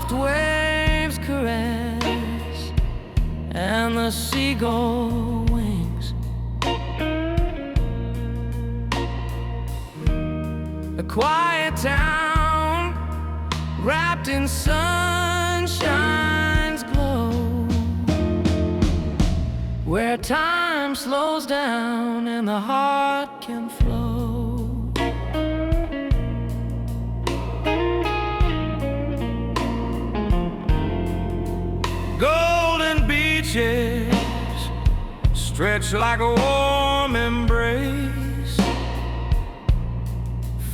soft waves caress and the seagull wings. A quiet town wrapped in sunshine's glow, where time slows down and the heart can flow. Golden beaches stretch like a warm embrace,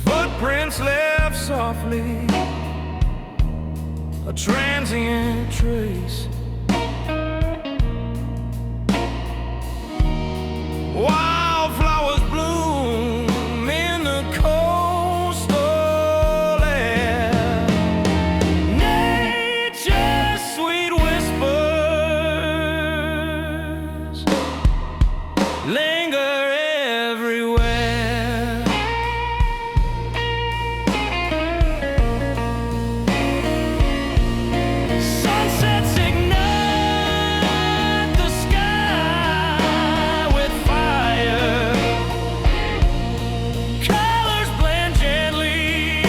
footprints left softly, a transient trace. Wildflowers bloom in the coastal air, nature's sweet whispers linger everywhere. Sunsets ignite the sky with fire. Colors blend gently,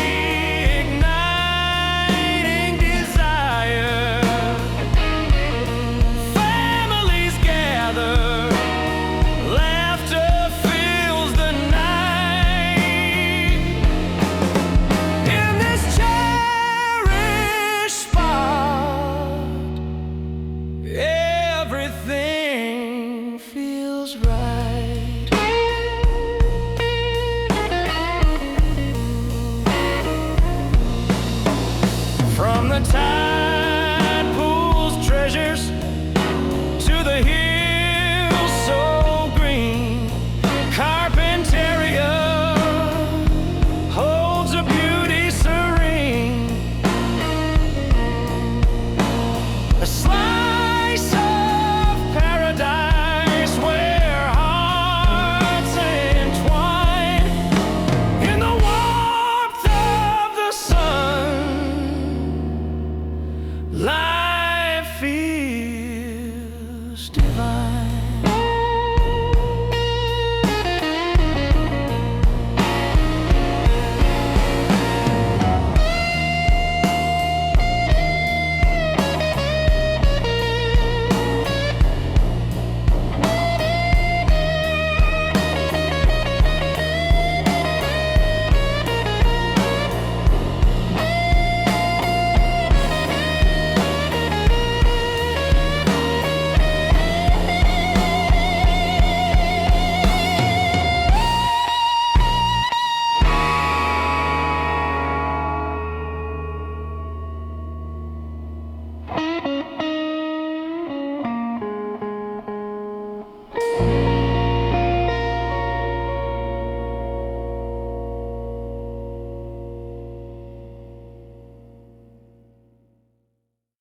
igniting desire. Families gather, laughter fills the night. In this cherished spot, everything feels right. From the time